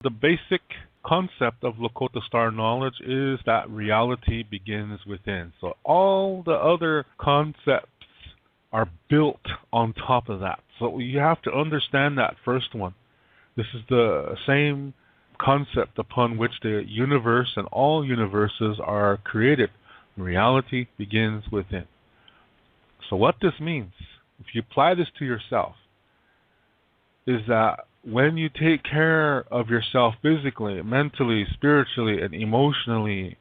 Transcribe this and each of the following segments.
The basic concept of Lakota Star knowledge is that reality begins within. So all the other concepts are built on top of that. So you have to understand that first one. This is the same concept upon which the universe and all universes are created. Reality begins within. So what this means, if you apply this to yourself, is that when you take care of yourself physically, mentally, spiritually, and emotionally,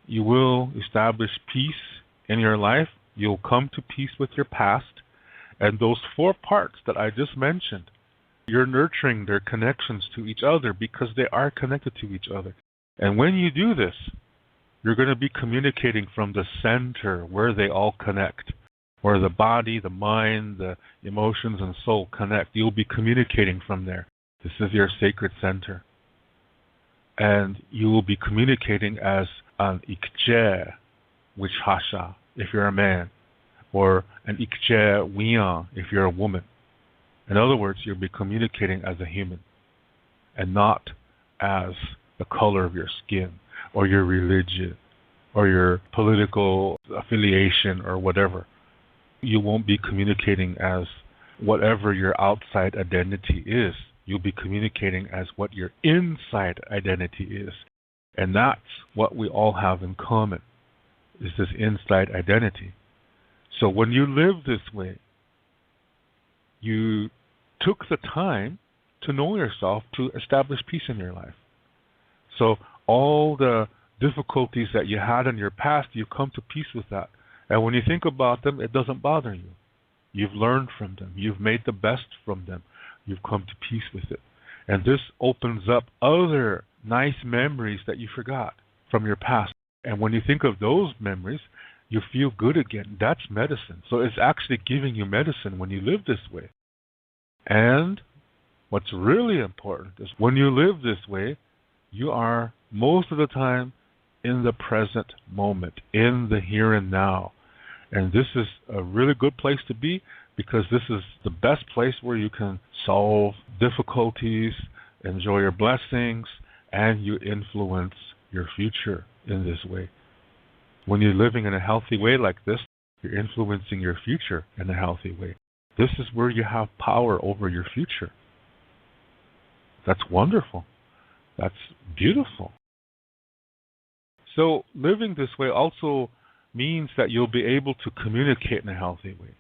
you will establish peace in your life. You'll come to peace with your past. And those 4 parts that I just mentioned, you're nurturing their connections to each other because they are connected to each other. And when you do this, you're going to be communicating from the center where they all connect, where the body, the mind, the emotions, and soul connect. You'll be communicating from there. This is your sacred center. And you will be communicating as an Ikje Wichhasha, if you're a man, or an Ikje Wian, if you're a woman. In other words, you'll be communicating as a human, and not as the color of your skin, or your religion, or your political affiliation, or whatever. You won't be communicating as whatever your outside identity is. You'll be communicating as what your inside identity is. And that's what we all have in common, is this inside identity. So when you live this way, you took the time to know yourself, to establish peace in your life. So all the difficulties that you had in your past, you come to peace with that. And when you think about them, it doesn't bother you. You've learned from them. You've made the best from them. You've come to peace with it. And this opens up other nice memories that you forgot from your past. And when you think of those memories, you feel good again. That's medicine. So it's actually giving you medicine when you live this way. And what's really important is when you live this way, you are most of the time in the present moment, in the here and now. And this is a really good place to be, because this is the best place where you can solve difficulties, enjoy your blessings, and you influence your future in this way. When you're living in a healthy way like this, you're influencing your future in a healthy way. This is where you have power over your future. That's wonderful. That's beautiful. So living this way also means that you'll be able to communicate in a healthy way.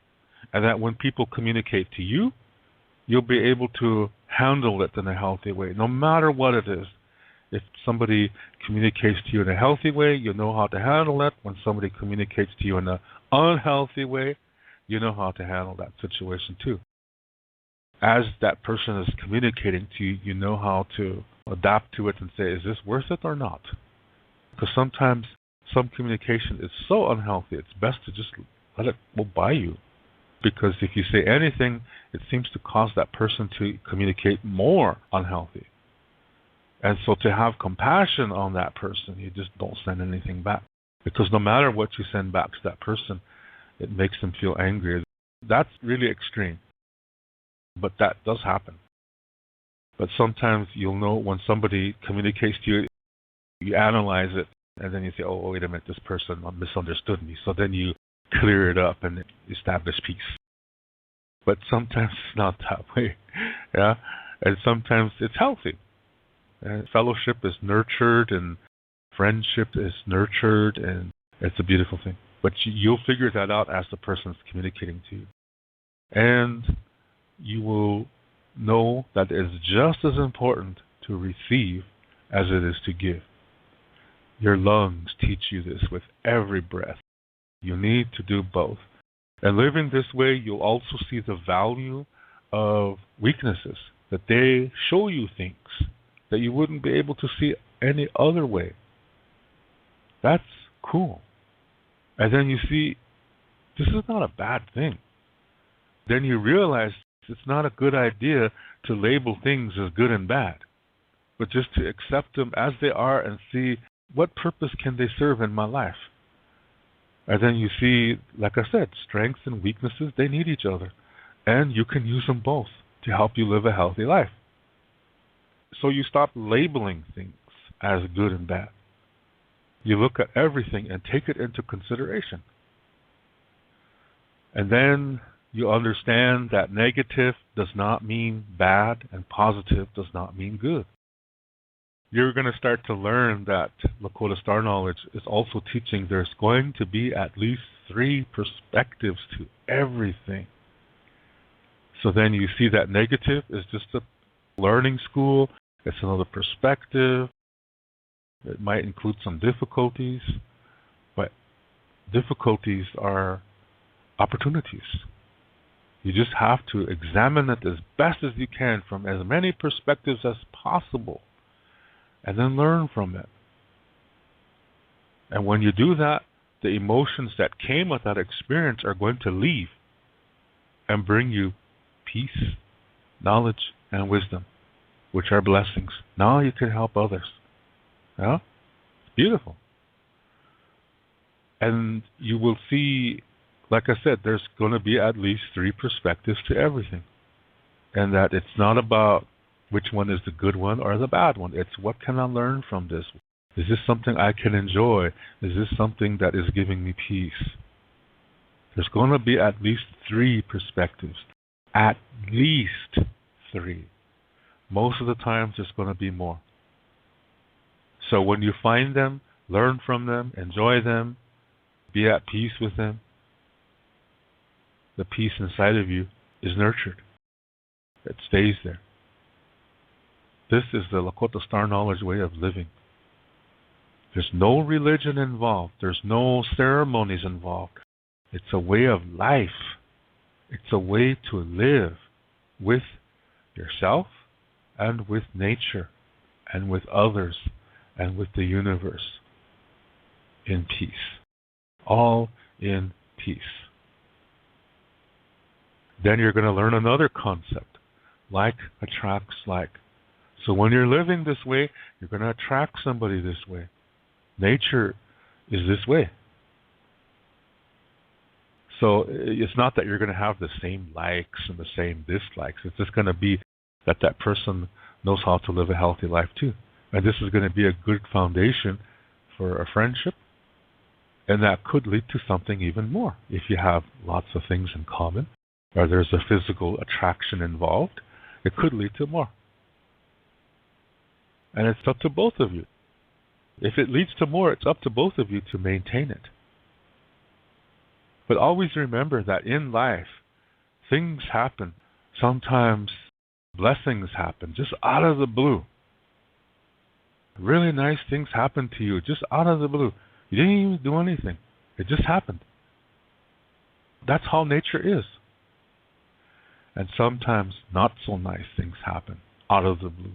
And that when people communicate to you, you'll be able to handle it in a healthy way, no matter what it is. If somebody communicates to you in a healthy way, you know how to handle it. When somebody communicates to you in an unhealthy way, you know how to handle that situation too. As that person is communicating to you, you know how to adapt to it and say, is this worth it or not? Because sometimes some communication is so unhealthy, it's best to just let it go by you. Because if you say anything, it seems to cause that person to communicate more unhealthy. And so to have compassion on that person, you just don't send anything back. Because no matter what you send back to that person, it makes them feel angry. That's really extreme. But that does happen. But sometimes you'll know when somebody communicates to you, you analyze it, and then you say, oh, wait a minute, this person misunderstood me. So then you clear it up and establish peace. But sometimes it's not that way. Yeah? And sometimes it's healthy. And fellowship is nurtured, and friendship is nurtured, and it's a beautiful thing. But you'll figure that out as the person's communicating to you. And you will know that it's just as important to receive as it is to give. Your lungs teach you this with every breath. You need to do both. And living this way, you'll also see the value of weaknesses, that they show you things that you wouldn't be able to see any other way. That's cool. And then you see, this is not a bad thing. Then you realize it's not a good idea to label things as good and bad, but just to accept them as they are and see what purpose can they serve in my life. And then you see, like I said, strengths and weaknesses, they need each other. And you can use them both to help you live a healthy life. So you stop labeling things as good and bad. You look at everything and take it into consideration. And then you understand that negative does not mean bad and positive does not mean good. You're going to start to learn that Lakota Star Knowledge is also teaching there's going to be at least 3 perspectives to everything. So then you see that negative is just a learning school. It's another perspective. It might include some difficulties, but difficulties are opportunities. You just have to examine it as best as you can from as many perspectives as possible, and then learn from it. And when you do that, the emotions that came with that experience are going to leave and bring you peace, knowledge, and wisdom, which are blessings. Now you can help others. Yeah? It's beautiful. And you will see, like I said, there's going to be at least 3 perspectives to everything. And that it's not about which one is the good one or the bad one. It's what can I learn from this? Is this something I can enjoy? Is this something that is giving me peace? There's going to be at least 3 perspectives. At least 3. Most of the times there's going to be more. So when you find them, learn from them, enjoy them, be at peace with them, the peace inside of you is nurtured. It stays there. This is the Lakota Star Knowledge way of living. There's no religion involved. There's no ceremonies involved. It's a way of life. It's a way to live with yourself and with nature and with others and with the universe in peace. All in peace. Then you're going to learn another concept. Like attracts like. So when you're living this way, you're going to attract somebody this way. Nature is this way. So it's not that you're going to have the same likes and the same dislikes. It's just going to be that that person knows how to live a healthy life too. And this is going to be a good foundation for a friendship. And that could lead to something even more. If you have lots of things in common, or there's a physical attraction involved, it could lead to more. And it's up to both of you. If it leads to more, it's up to both of you to maintain it. But always remember that in life, things happen. Sometimes blessings happen just out of the blue. Really nice things happen to you just out of the blue. You didn't even do anything. It just happened. That's how nature is. And sometimes not so nice things happen out of the blue.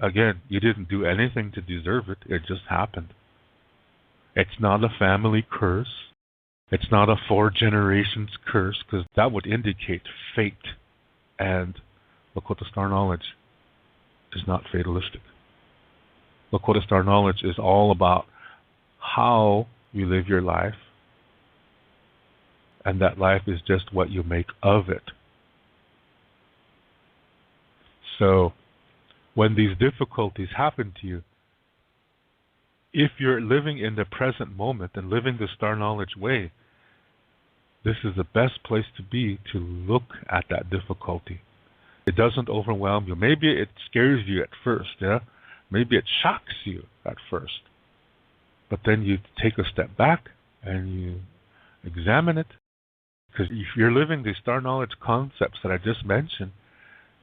Again, you didn't do anything to deserve it. It just happened. It's not a family curse. It's not a 4 generations curse, because that would indicate fate. And Lakota Star Knowledge is not fatalistic. Lakota Star Knowledge is all about how you live your life, and that life is just what you make of it. So, when these difficulties happen to you, if you're living in the present moment and living the Star Knowledge way, this is the best place to be to look at that difficulty. It doesn't overwhelm you. Maybe it scares you at first, yeah? Maybe it shocks you at first. But then you take a step back and you examine it. Because if you're living the Star Knowledge concepts that I just mentioned,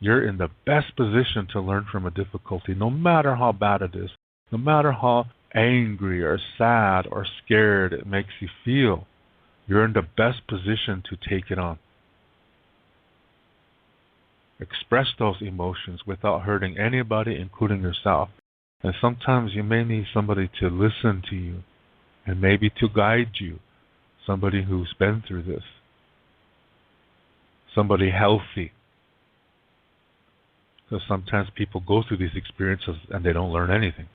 you're in the best position to learn from a difficulty, no matter how bad it is, no matter how angry or sad or scared it makes you feel. You're in the best position to take it on. Express those emotions without hurting anybody, including yourself. And sometimes you may need somebody to listen to you and maybe to guide you, somebody who's been through this, somebody healthy. Because sometimes people go through these experiences and they don't learn anything.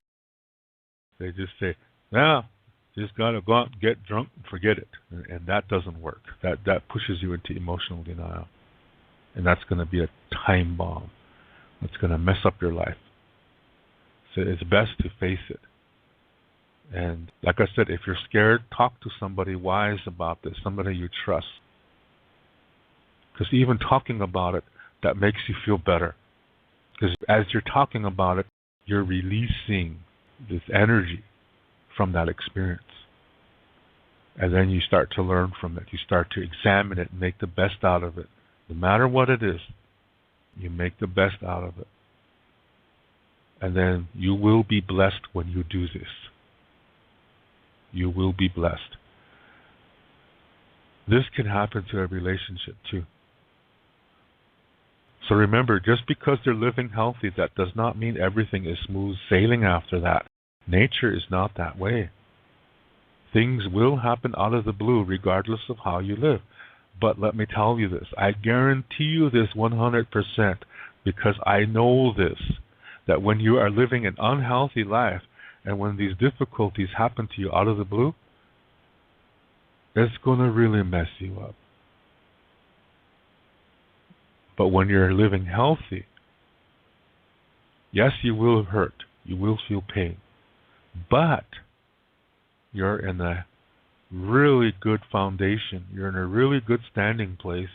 They just say, "No, just got to go out and get drunk and forget it." And that doesn't work. That pushes you into emotional denial. And that's going to be a time bomb. It's going to mess up your life. So it's best to face it. And like I said, if you're scared, talk to somebody wise about this, somebody you trust. Because even talking about it, that makes you feel better. Because as you're talking about it, you're releasing this energy from that experience. And then you start to learn from it. You start to examine it and make the best out of it. No matter what it is, you make the best out of it. And then you will be blessed when you do this. You will be blessed. This can happen to a relationship too. So remember, just because they're living healthy, that does not mean everything is smooth sailing after that. Nature is not that way. Things will happen out of the blue regardless of how you live. But let me tell you this. I guarantee you this 100% because I know this. That when you are living an unhealthy life and when these difficulties happen to you out of the blue, it's going to really mess you up. But when you're living healthy, yes, you will hurt. You will feel pain. But you're in a really good foundation. You're in a really good standing place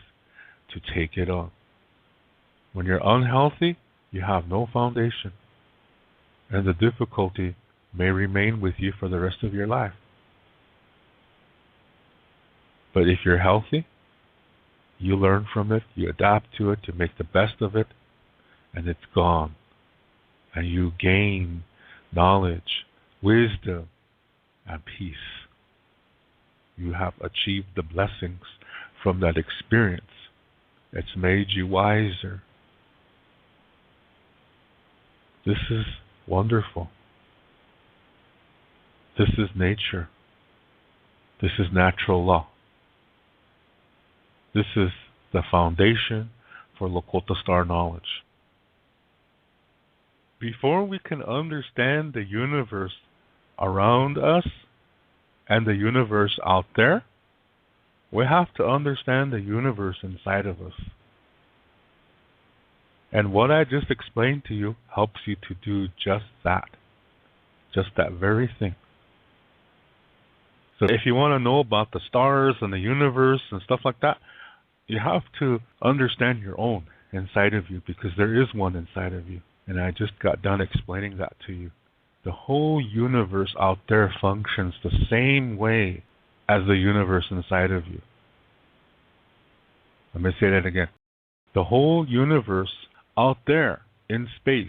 to take it on. When you're unhealthy, you have no foundation. And the difficulty may remain with you for the rest of your life. But if you're healthy, you learn from it, you adapt to it, you make the best of it, and it's gone. And you gain knowledge, wisdom, and peace. You have achieved the blessings from that experience. It's made you wiser. This is wonderful. This is nature. This is natural law. This is the foundation for Lakota Star knowledge. Before we can understand the universe around us and the universe out there, we have to understand the universe inside of us. And what I just explained to you helps you to do just that very thing. So if you want to know about the stars and the universe and stuff like that, you have to understand your own inside of you, because there is one inside of you. And I just got done explaining that to you. The whole universe out there functions the same way as the universe inside of you. Let me say that again. The whole universe out there in space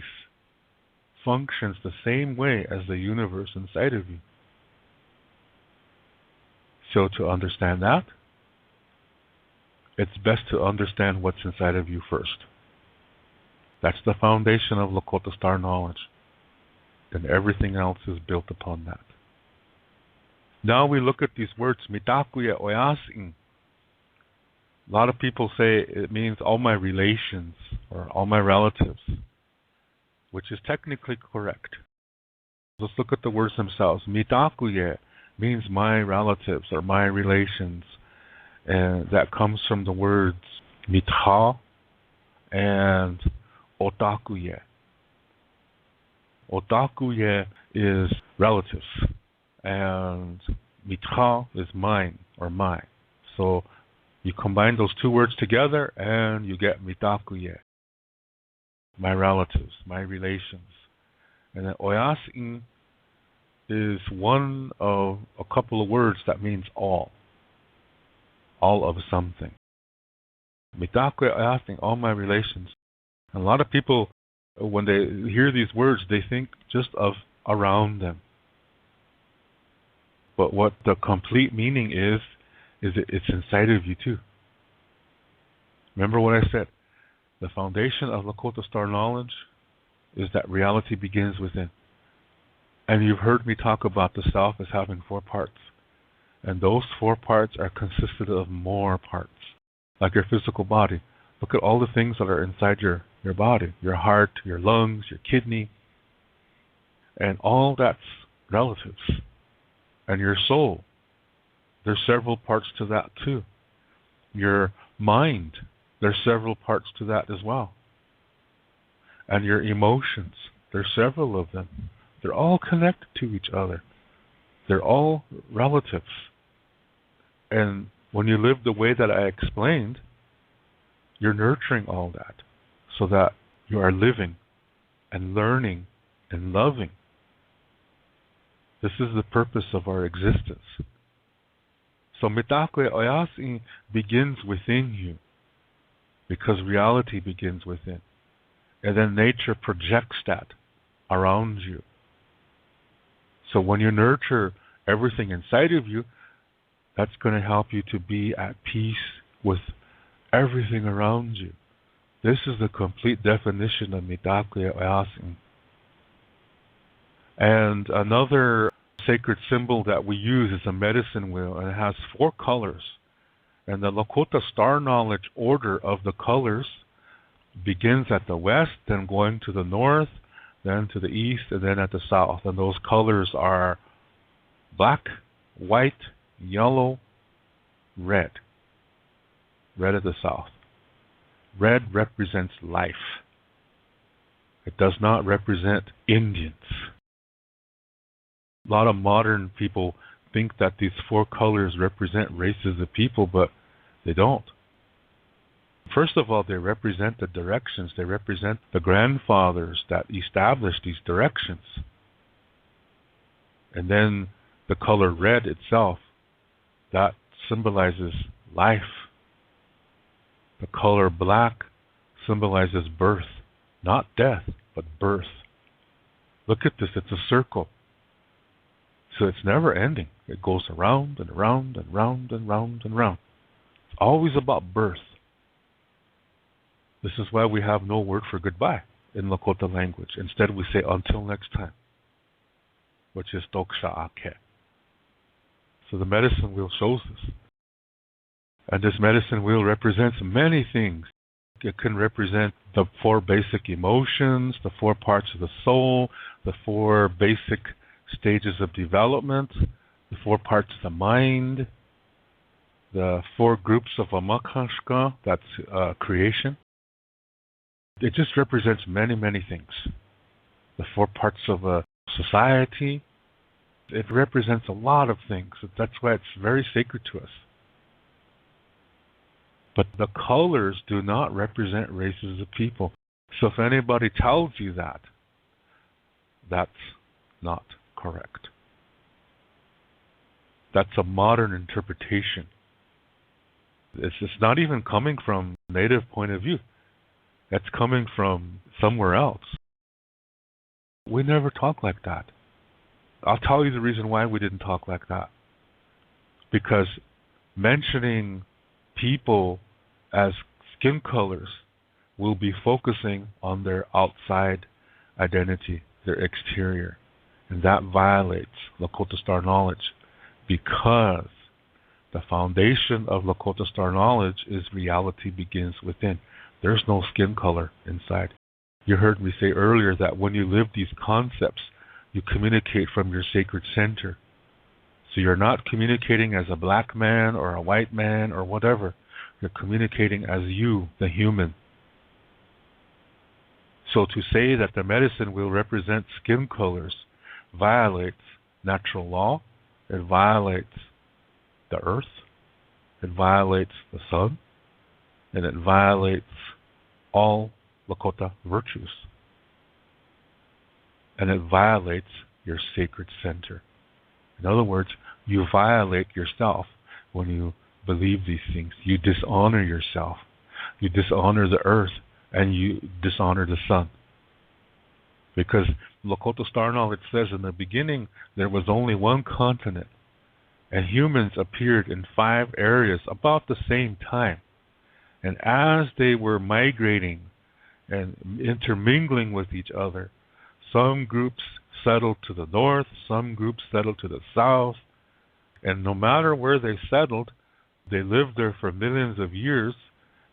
functions the same way as the universe inside of you. So to understand that, it's best to understand what's inside of you first. That's the foundation of Lakota Star knowledge. And everything else is built upon that. Now we look at these words, mitakuye oyasin. A lot of people say it means all my relations or all my relatives, which is technically correct. Let's look at the words themselves. Mitakuye means my relatives or my relations. And that comes from the words mita and otakuye. Otakuye is relatives, and mita is mine or my. So you combine those two words together and you get mitakuye, my relatives, my relations. And then oyasin is one of a couple of words that means all of something. Mitakuye oyasin, all my relations. And a lot of people, when they hear these words, they think just of around them. But what the complete meaning is it's inside of you too. Remember what I said. The foundation of Lakota Star knowledge is that reality begins within. And you've heard me talk about the self as having 4 parts. And those 4 parts are consisted of more parts. Like your physical body. Look at all the things that are inside your body. Your heart, your lungs, your kidney. And all that's relatives. And your soul. There's several parts to that too. Your mind. There's several parts to that as well. and your emotions. There's several of them. They're all connected to each other. They're all relatives. And when you live the way that I explained, you're nurturing all that so that you are living and learning and loving. This is the purpose of our existence. So Mitakwe Oyasi begins within you because reality begins within. And then nature projects that around you. So when you nurture everything inside of you, that's going to help you to be at peace with everything around you. This is the complete definition of Mitakwe Oyasi. And another sacred symbol that we use is a medicine wheel, and it has 4 colors. And the Lakota star knowledge order of the colors begins at the west, then going to the north, then to the east, and then at the south. And those colors are black, white, yellow, red. Red at the south. Red represents life. It does not represent Indians. A lot of modern people think that these 4 colors represent races of people, but they don't. First of all, they represent the directions. They represent the grandfathers that established these directions. And then the color red itself, that symbolizes life. The color black symbolizes birth, not death, but birth. Look at this, it's a circle. So it's never ending. It goes around and around and round and round and round. It's always about birth. This is why we have no word for goodbye in Lakota language. Instead we say until next time, which is Toksha Ake. So the medicine wheel shows this. And this medicine wheel represents many things. It can represent the 4 basic emotions, the 4 parts of the soul, the 4 basic stages of development, the 4 parts of the mind, the 4 groups of Amakashka, that's creation. It just represents many, many things. The 4 parts of a society. It represents a lot of things. That's why it's very sacred to us. But the colors do not represent races of people. So if anybody tells you that, that's not correct. That's a modern interpretation. It's not even coming from a native point of view. That's coming from somewhere else. We never talk like that. I'll tell you the reason why we didn't talk like that. Because mentioning people as skin colors will be focusing on their outside identity, their exterior. And that violates Lakota Star knowledge because the foundation of Lakota Star knowledge is reality begins within. There's no skin color inside. You heard me say earlier that when you live these concepts, you communicate from your sacred center. So you're not communicating as a black man or a white man or whatever. You're communicating as you, the human. So to say that the medicine will represent skin colors violates natural law, it violates the earth, it violates the sun, and it violates all Lakota virtues. And it violates your sacred center. In other words, you violate yourself when you believe these things. You dishonor yourself. You dishonor the earth and you dishonor the sun. Because Lakota Star knowledge says in the beginning there was only one continent and humans appeared in 5 areas about the same time. And as they were migrating and intermingling with each other, some groups settled to the north, some groups settled to the south, and no matter where they settled, they lived there for millions of years,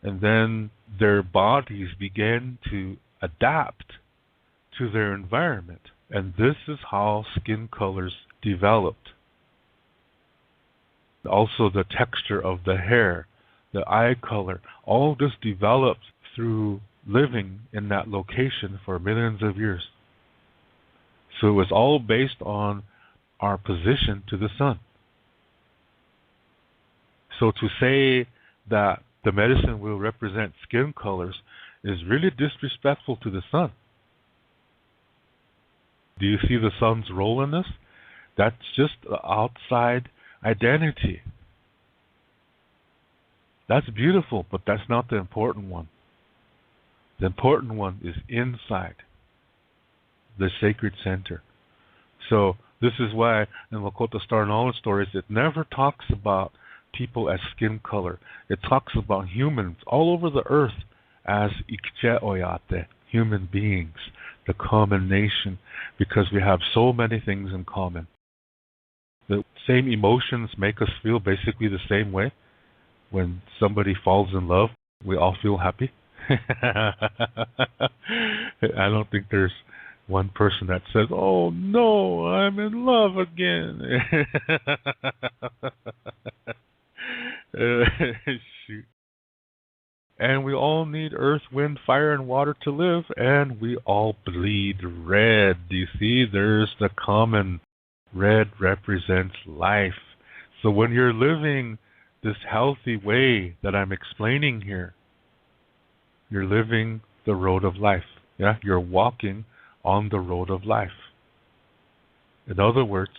and then their bodies began to adapt to their environment. And this is how skin colors developed. Also the texture of the hair, the eye color, all this developed through living in that location for millions of years. So it was all based on our position to the sun. So to say that the medicine will represent skin colors is really disrespectful to the sun. Do you see the sun's role in this? That's just the outside identity. That's beautiful, but that's not the important one. The important one is inside, the sacred center. So this is why in Lakota Star Knowledge Stories, it never talks about people as skin color. It talks about humans all over the earth as Ikche-Oyate, human beings, the common nation, because we have so many things in common. The same emotions make us feel basically the same way. When somebody falls in love, we all feel happy. I don't think there's one person that says, "Oh no, I'm in love again." Shoot. And we all need earth, wind, fire, and water to live, and we all bleed red. Do you see? There's the common. Red represents life. So when you're living this healthy way that I'm explaining here, you're living the road of life. Yeah, you're walking on the road of life. In other words,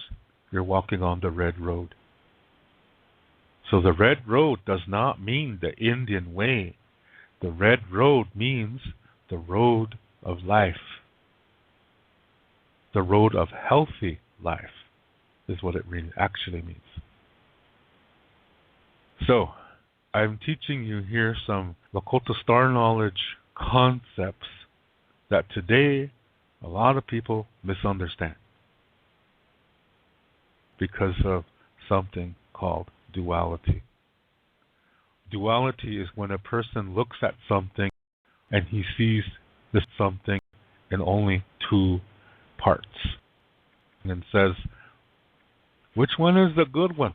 you're walking on the red road. So the red road does not mean the Indian way. The red road means the road of life. The road of healthy life is what it really actually means. So, I'm teaching you here some Lakota Star Knowledge concepts that today a lot of people misunderstand because of something called duality. Duality is when a person looks at something and he sees this something in only two parts and says, which one is the good one?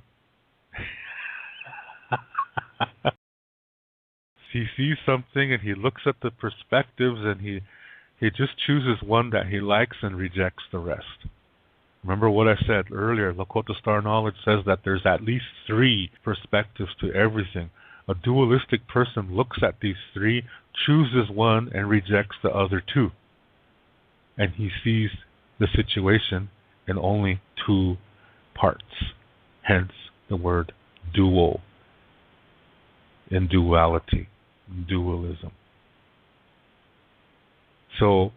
He sees something and he looks at the perspectives and he just chooses one that he likes and rejects the rest. Remember what I said earlier, Lakota Star Knowledge says that there's at least 3 perspectives to everything. A dualistic person looks at these 3, chooses one, and rejects the other 2. And he sees the situation in only 2 parts. Hence the word dual. In duality, dualism. So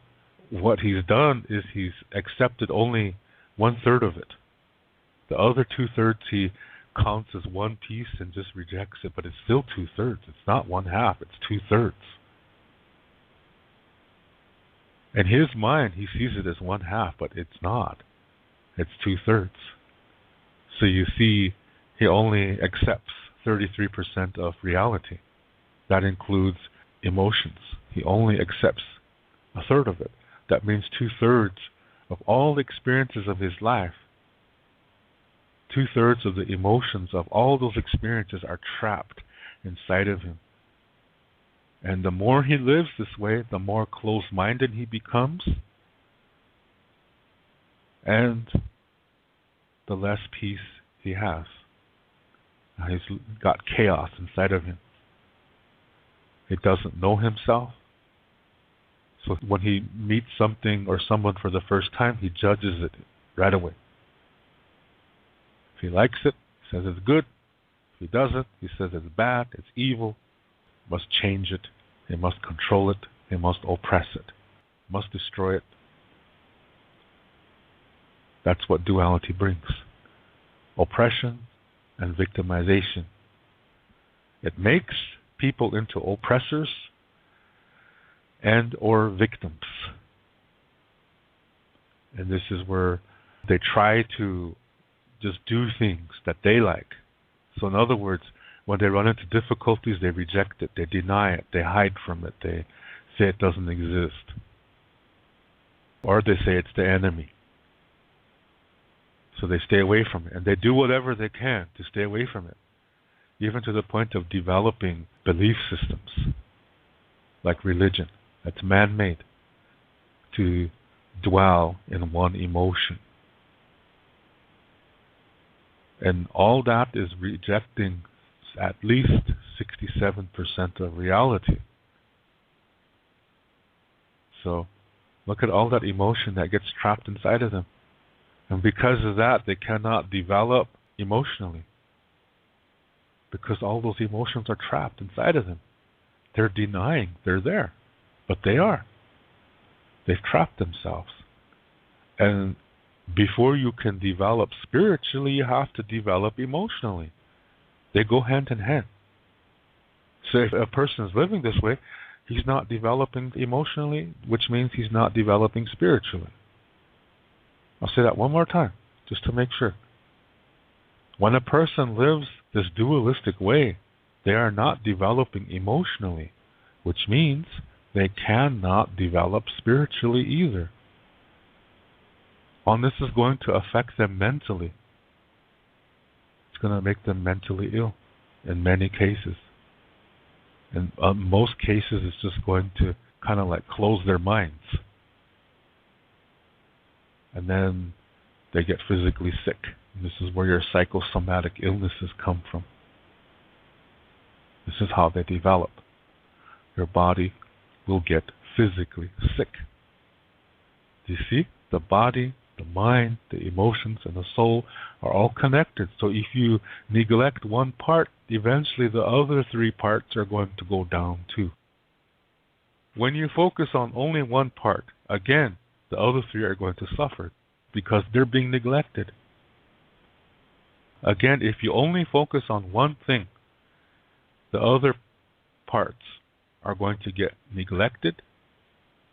what he's done is he's accepted only 1/3 of it. The other 2/3 he counts as one piece and just rejects it, but it's still 2/3. It's not 1/2, it's 2/3. In his mind, he sees it as 1/2, but it's not. It's 2/3. So you see, he only accepts 33% of reality. That includes emotions. He only accepts 1/3 of it. That means 2/3 of all the experiences of his life. 2/3 of the emotions of all those experiences are trapped inside of him. And the more he lives this way, the more closed-minded he becomes, and the less peace he has. He's got chaos inside of him. He doesn't know himself. So when he meets something or someone for the first time, he judges it right away. If he likes it, he says it's good. If he doesn't, he says it's bad, it's evil, must change it, he must control it, he must oppress it, must destroy it. That's what duality brings. Oppression and victimization. It makes people into oppressors and or victims. And this is where they try to just do things that they like. So in other words, when they run into difficulties, they reject it, they deny it, they hide from it, they say it doesn't exist. Or they say it's the enemy. So they stay away from it, and they do whatever they can to stay away from it, even to the point of developing belief systems, like religion. That's man-made to dwell in one emotion. And all that is rejecting at least 67% of reality. So look at all that emotion that gets trapped inside of them. And because of that, they cannot develop emotionally. Because all those emotions are trapped inside of them. They're denying they're there. But they are. They've trapped themselves. And before you can develop spiritually, you have to develop emotionally. They go hand in hand. So if a person is living this way, he's not developing emotionally, which means he's not developing spiritually. I'll say that one more time, just to make sure. When a person lives this dualistic way, they are not developing emotionally, which means they cannot develop spiritually either. And this is going to affect them mentally. It's going to make them mentally ill in many cases. In most cases, it's just going to kind of like close their minds. And then they get physically sick. And this is where your psychosomatic illnesses come from. This is how they develop. Your body will get physically sick. Do you see? The body, the mind, the emotions, and the soul are all connected. So if you neglect one part, eventually the other three parts are going to go down too. When you focus on only one part, again, the other three are going to suffer because they're being neglected. Again, if you only focus on one thing, the other parts are going to get neglected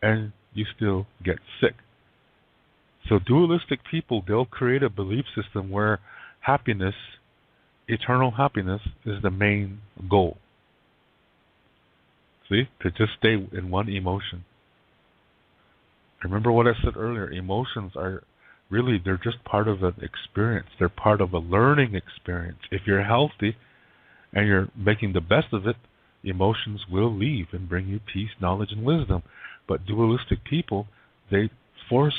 and you still get sick. So dualistic people, they'll create a belief system where happiness, eternal happiness, is the main goal. See? To just stay in one emotion. Remember what I said earlier, emotions are really, they're just part of an experience. They're part of a learning experience. If you're healthy and you're making the best of it, emotions will leave and bring you peace, knowledge, and wisdom. But dualistic people, they force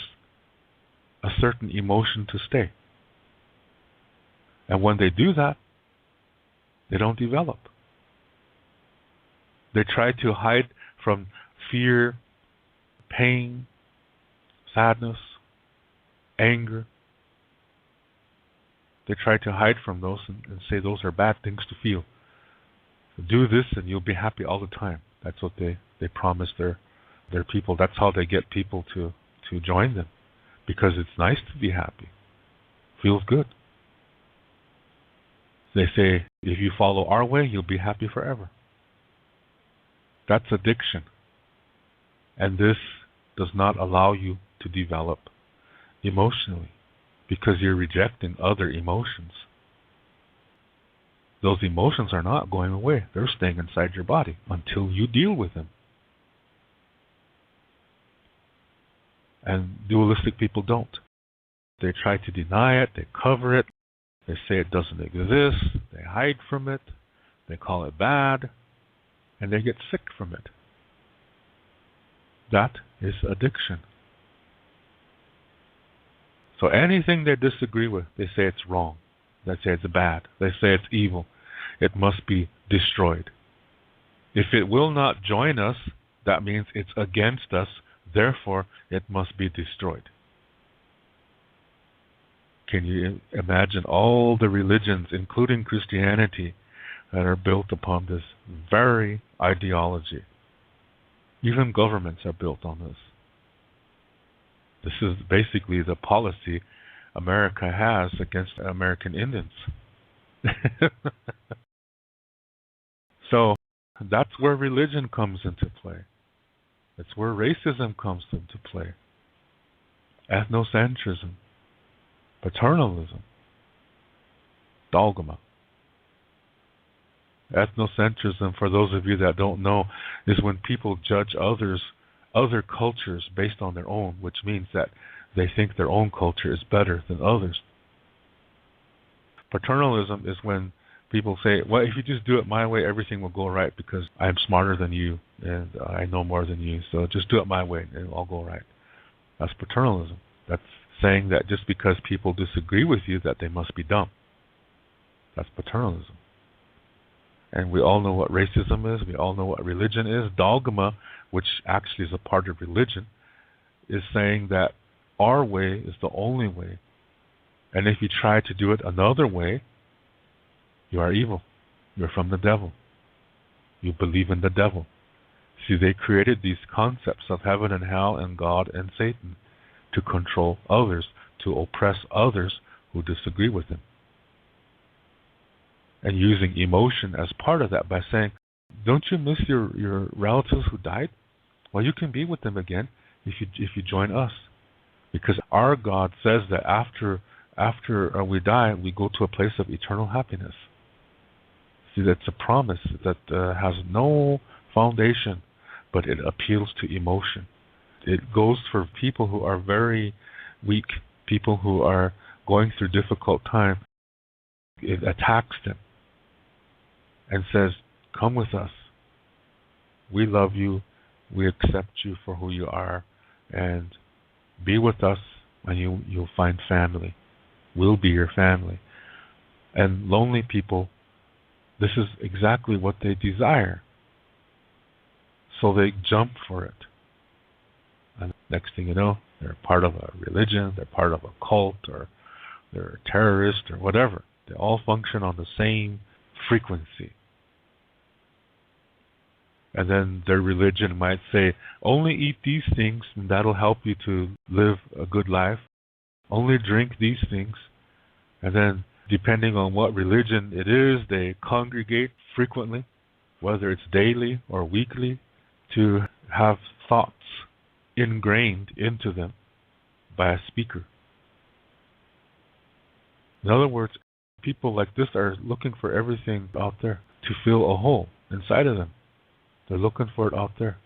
a certain emotion to stay. And when they do that, they don't develop. They try to hide from fear, pain, sadness, anger. They try to hide from those and say those are bad things to feel. Do this and you'll be happy all the time. That's what they promise their people. That's how they get people to join them. Because it's nice to be happy. Feels good. They say, if you follow our way, you'll be happy forever. That's addiction. And this does not allow you to develop emotionally because you're rejecting other emotions. Those emotions are not going away. They're staying inside your body until you deal with them. And dualistic people don't. They try to deny it, they cover it, they say it doesn't exist, they hide from it, they call it bad, and they get sick from it. That is addiction. So anything they disagree with, they say it's wrong. They say it's bad. They say it's evil. It must be destroyed. If it will not join us, that means it's against us. Therefore, it must be destroyed. Can you imagine all the religions, including Christianity, that are built upon this very ideology? Even governments are built on this. This is basically the policy America has against American Indians. So that's where religion comes into play. It's where racism comes into play. Ethnocentrism, paternalism, dogma. Ethnocentrism, for those of you that don't know, is when people judge other cultures based on their own, which means that they think their own culture is better than others. Paternalism is when People say, well, if you just do it my way, everything will go right because I'm smarter than you and I know more than you. So just do it my way and it'll all go right. That's paternalism. That's saying that just because people disagree with you that they must be dumb. That's paternalism. And we all know what racism is. We all know what religion is. Dogma, which actually is a part of religion, is saying that our way is the only way. And if you try to do it another way, you are evil. You're from the devil. You believe in the devil. See, they created these concepts of heaven and hell and God and Satan to control others, to oppress others who disagree with them. And using emotion as part of that by saying, don't you miss your relatives who died? Well, you can be with them again if you join us. Because our God says that after we die, we go to a place of eternal happiness. See, that's a promise that has no foundation, but it appeals to emotion. It goes for people who are very weak, people who are going through difficult time. It attacks them and says, come with us. We love you. We accept you for who you are. And be with us and you'll find family. We'll be your family. And lonely people, this is exactly what they desire. So they jump for it. And next thing you know, they're part of a religion, they're part of a cult, or they're a terrorist, or whatever. They all function on the same frequency. And then their religion might say, only eat these things and that'll help you to live a good life. Only drink these things. And then depending on what religion it is, they congregate frequently, whether it's daily or weekly, to have thoughts ingrained into them by a speaker. In other words, people like this are looking for everything out there to fill a hole inside of them. They're looking for it out there.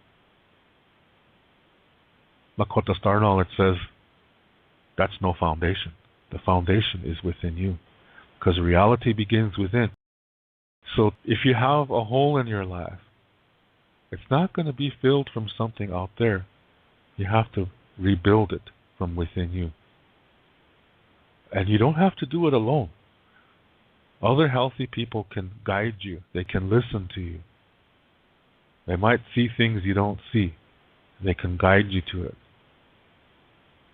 Lakota Star Knowledge says that's no foundation. The foundation is within you, because reality begins within. So if you have a hole in your life, it's not going to be filled from something out there. You have to rebuild it from within you. And you don't have to do it alone. Other healthy people can guide you. They can listen to you. They might see things you don't see. They can guide you to it.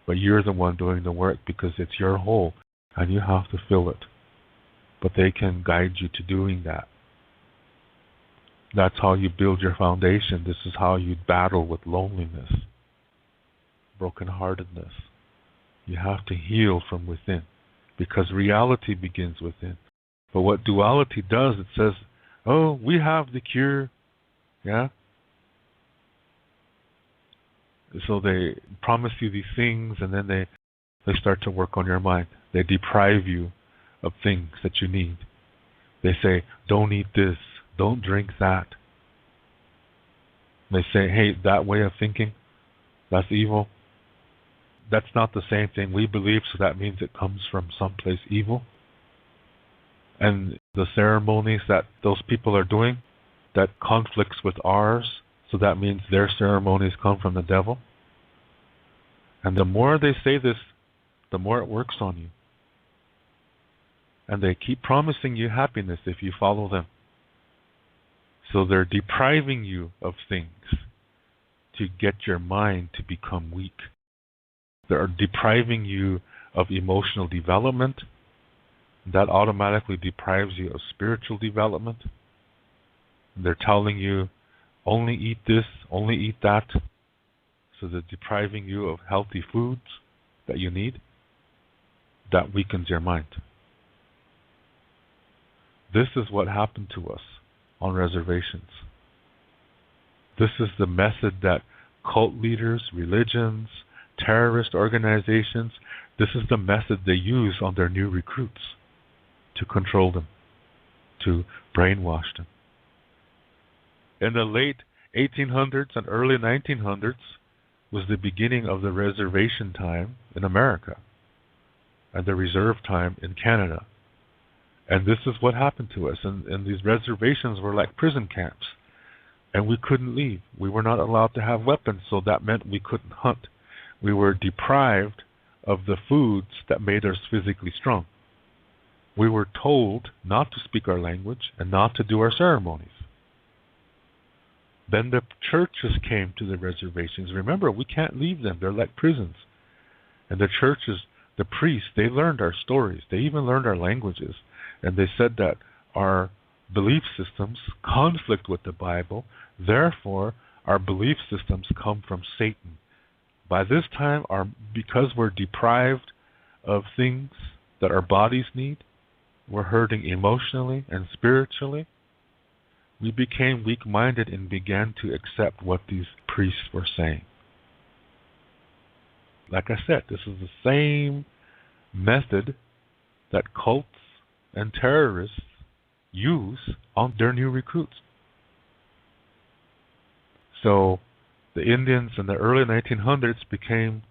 But you're the one doing the work because it's your hole and you have to fill it. But they can guide you to doing that. That's how you build your foundation. This is how you battle with loneliness, brokenheartedness. You have to heal from within because reality begins within. But what duality does, it says, oh, we have the cure. Yeah? So they promise you these things and then they start to work on your mind. They deprive you of things that you need. They say, don't eat this, don't drink that. They say, hey, that way of thinking, that's evil. That's not the same thing we believe, so that means it comes from someplace evil. And the ceremonies that those people are doing, that conflicts with ours, so that means their ceremonies come from the devil. And the more they say this, the more it works on you. And they keep promising you happiness if you follow them. So they're depriving you of things to get your mind to become weak. They're depriving you of emotional development. That automatically deprives you of spiritual development. They're telling you, only eat this, only eat that. So they're depriving you of healthy foods that you need. That weakens your mind. This is what happened to us on reservations. This is the method that cult leaders, religions, terrorist organizations, this is the method they use on their new recruits to control them, to brainwash them. In the late 1800s and early 1900s was the beginning of the reservation time in America and the reserve time in Canada. And this is what happened to us. And these reservations were like prison camps. And we couldn't leave. We were not allowed to have weapons, so that meant we couldn't hunt. We were deprived of the foods that made us physically strong. We were told not to speak our language and not to do our ceremonies. Then the churches came to the reservations. Remember, we can't leave them. They're like prisons. And the churches, the priests, they learned our stories. They even learned our languages. And they said that our belief systems conflict with the Bible. Therefore, our belief systems come from Satan. By this time, because we're deprived of things that our bodies need, we're hurting emotionally and spiritually, we became weak-minded and began to accept what these priests were saying. Like I said, this is the same method that cults and terrorists use on their new recruits. So the Indians in the early 1900s became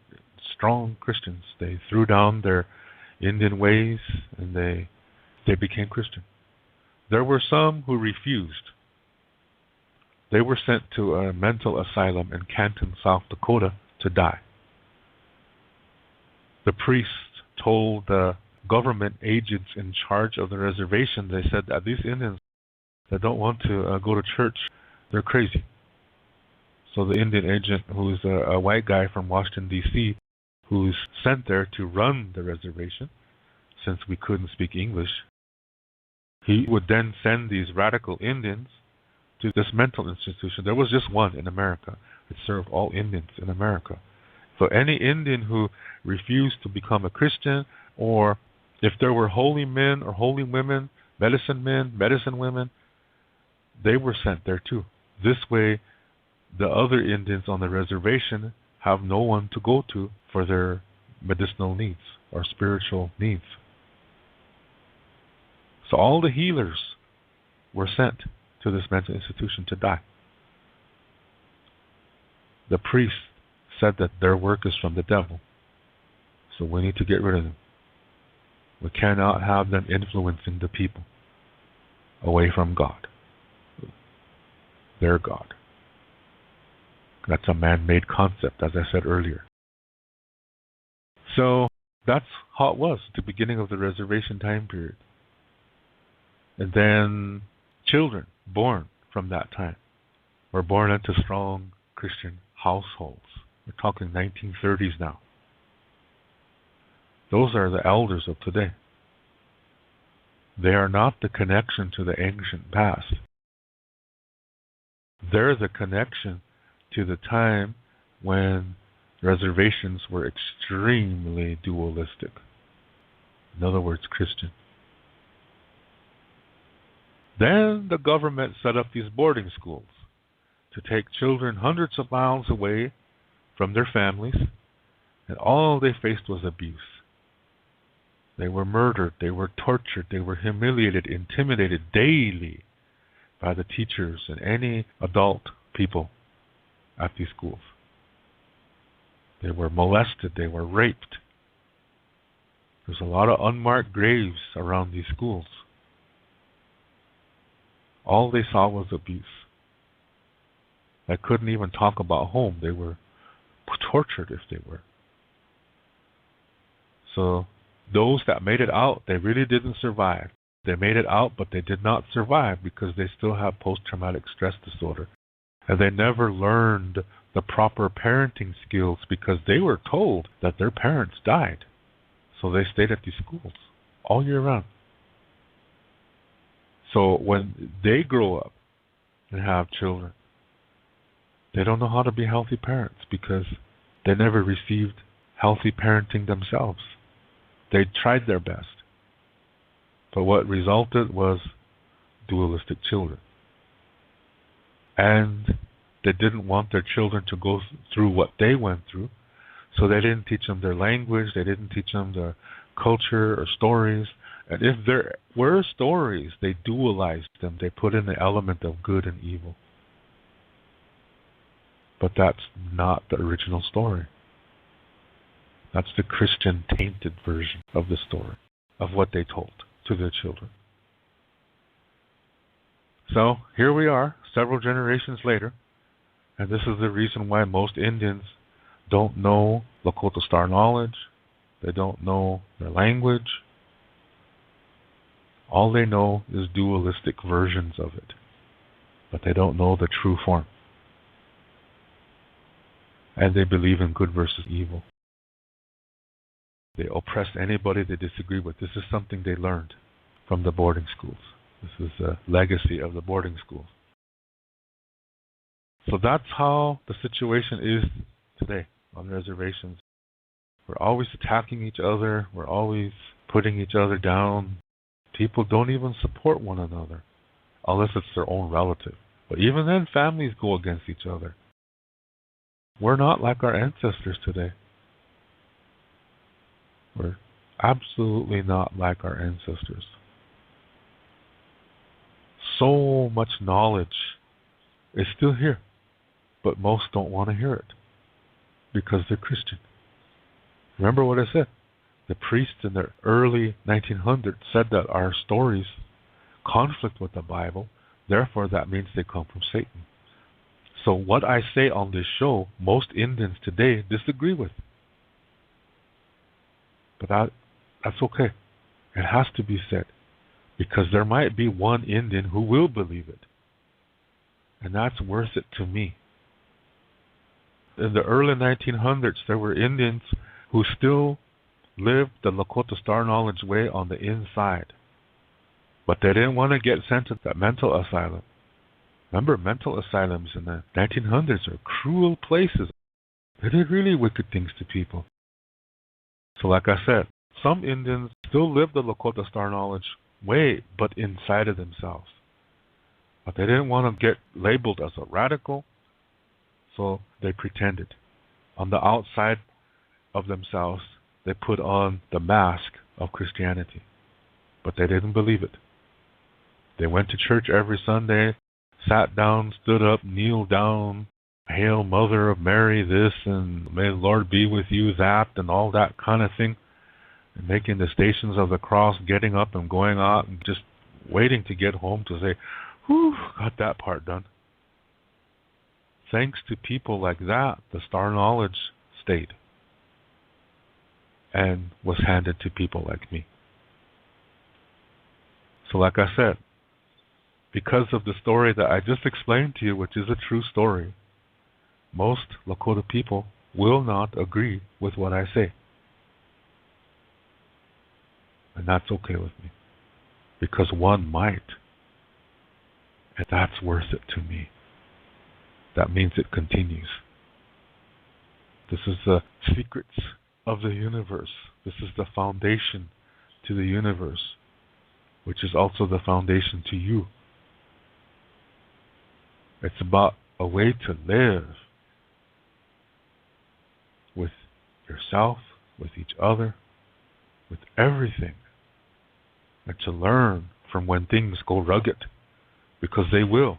strong Christians. They threw down their Indian ways and they became Christian. There were some who refused. They were sent to a mental asylum in Canton, South Dakota to die. The priests told the government agents in charge of the reservation, they said that these Indians that don't want to go to church, they're crazy. So the Indian agent, who is a white guy from Washington, D.C., who's sent there to run the reservation, since we couldn't speak English, he would then send these radical Indians to this mental institution. There was just one in America. It served all Indians in America. So any Indian who refused to become a Christian, or if there were holy men or holy women, medicine men, medicine women, they were sent there too. This way, the other Indians on the reservation have no one to go to for their medicinal needs or spiritual needs. So all the healers were sent to this mental institution to die. The priests said that their work is from the devil, so we need to get rid of them. We cannot have them influencing the people away from God, their God. That's a man-made concept, as I said earlier. So that's how it was at the beginning of the reservation time period. And then children born from that time were born into strong Christian households. We're talking 1930s now. Those are the elders of today. They are not the connection to the ancient past. They're the connection to the time when reservations were extremely dualistic. In other words, Christian. Then the government set up these boarding schools to take children hundreds of miles away from their families, and all they faced was abuse. They were murdered, they were tortured, they were humiliated, intimidated daily by the teachers and any adult people at these schools. They were molested, they were raped. There's a lot of unmarked graves around these schools. All they saw was abuse. They couldn't even talk about home. They were tortured if they were. So those that made it out, they really didn't survive. They made it out, but they did not survive because they still have post-traumatic stress disorder. And they never learned the proper parenting skills because they were told that their parents died. So they stayed at these schools all year round. So when they grow up and have children, they don't know how to be healthy parents because they never received healthy parenting themselves. They tried their best. But what resulted was dualistic children. And they didn't want their children to go through what they went through, so they didn't teach them their language, they didn't teach them their culture or stories. And if there were stories, they dualized them. They put in the element of good and evil. But that's not the original story. That's the Christian tainted version of the story, of what they told to their children. So here we are, several generations later, and this is the reason why most Indians don't know Lakota Star knowledge. They don't know their language. All they know is dualistic versions of it, but they don't know the true form. And they believe in good versus evil. They oppress anybody they disagree with. This is something they learned from the boarding schools. This is a legacy of the boarding schools. So that's how the situation is today on reservations. We're always attacking each other. We're always putting each other down. People don't even support one another unless it's their own relative. But even then, families go against each other. We're not like our ancestors today. We're absolutely not like our ancestors. So much knowledge is still here, but most don't want to hear it because they're Christian. Remember what I said? The priests in the early 1900s said that our stories conflict with the Bible, therefore that means they come from Satan. So what I say on this show, most Indians today disagree with. But that's okay. It has to be said. Because there might be one Indian who will believe it. And that's worth it to me. In the early 1900s, there were Indians who still lived the Lakota Star Knowledge way on the inside. But they didn't want to get sent to that mental asylum. Remember, mental asylums in the 1900s are cruel places. They did really wicked things to people. So like I said, some Indians still live the Lakota Star Knowledge way, but inside of themselves. But they didn't want to get labeled as a radical, so they pretended. On the outside of themselves, they put on the mask of Christianity. But they didn't believe it. They went to church every Sunday, sat down, stood up, kneeled down, Hail Mother of Mary this, and may the Lord be with you that, and all that kind of thing. And making the Stations of the Cross, getting up and going out and just waiting to get home to say, whew, got that part done. Thanks to people like that, the Star Knowledge stayed and was handed to people like me. So like I said, because of the story that I just explained to you, which is a true story, most Lakota people will not agree with what I say. And that's okay with me. Because one might. And that's worth it to me. That means it continues. This is the secrets of the universe. This is the foundation to the universe, which is also the foundation to you. It's about a way to live with yourself, with each other, with everything, and to learn from when things go rugged, because they will.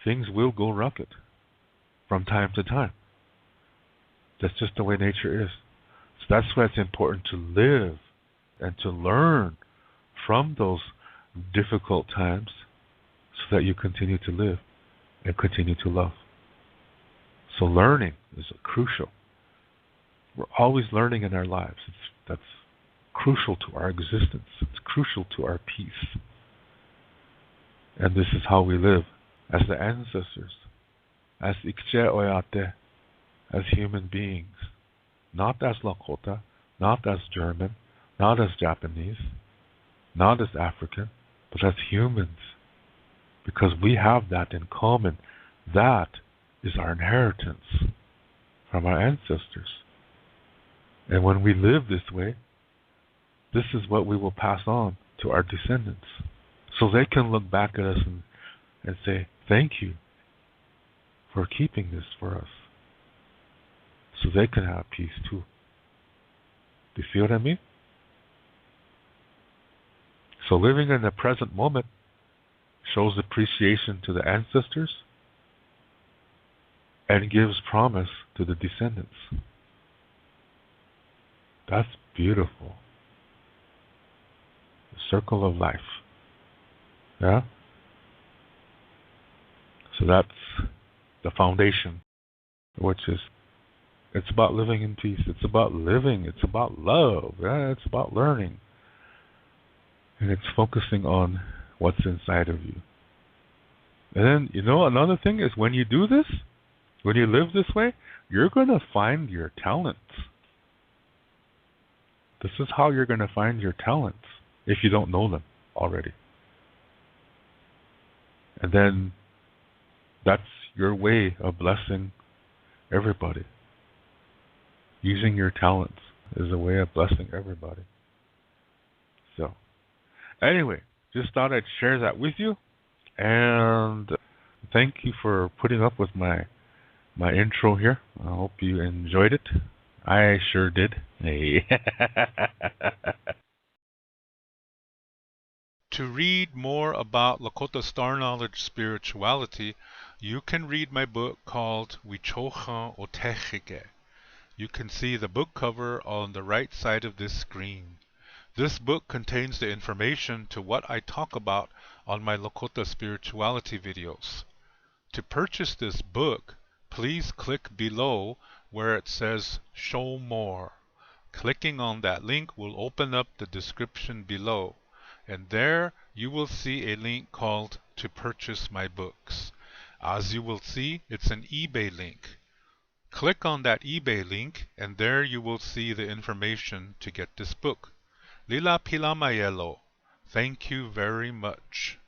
Things will go rugged from time to time. That's just the way nature is. So that's why it's important to live and to learn from those difficult times so that you continue to live and continue to love. So learning is crucial. We're always learning in our lives. That's crucial to our existence. It's crucial to our peace. And this is how we live as the ancestors, as Ikche Oyate, as human beings. Not as Lakota, not as German, not as Japanese, not as African, but as humans. Because we have that in common. That is our inheritance from our ancestors. And when we live this way, this is what we will pass on to our descendants. So they can look back at us and say, thank you for keeping this for us. So they can have peace too. Do you see what I mean? So living in the present moment shows appreciation to the ancestors and gives promise to the descendants. That's beautiful. The circle of life. Yeah? So that's the foundation, which is, it's about living in peace. It's about living. It's about love. Yeah, it's about learning. And it's focusing on what's inside of you. And then, you know, another thing is when you do this, when you live this way, you're going to find your talents. This is how you're going to find your talents if you don't know them already. And then that's your way of blessing everybody. Using your talents is a way of blessing everybody. So, anyway, just thought I'd share that with you. And thank you for putting up with my intro here. I hope you enjoyed it. I sure did. Hey. To read more about Lakota Star Knowledge spirituality, you can read my book called Wicoh'an o Techike. You can see the book cover on the right side of this screen. This book contains the information to what I talk about on my Lakota spirituality videos. To purchase this book, please click below where it says Show More. Clicking on that link will open up the description below, and there you will see a link called To Purchase My Books. As you will see, it's an eBay link. Click on that eBay link, and there you will see the information to get this book. Lila Pila Mayelo. Thank you very much.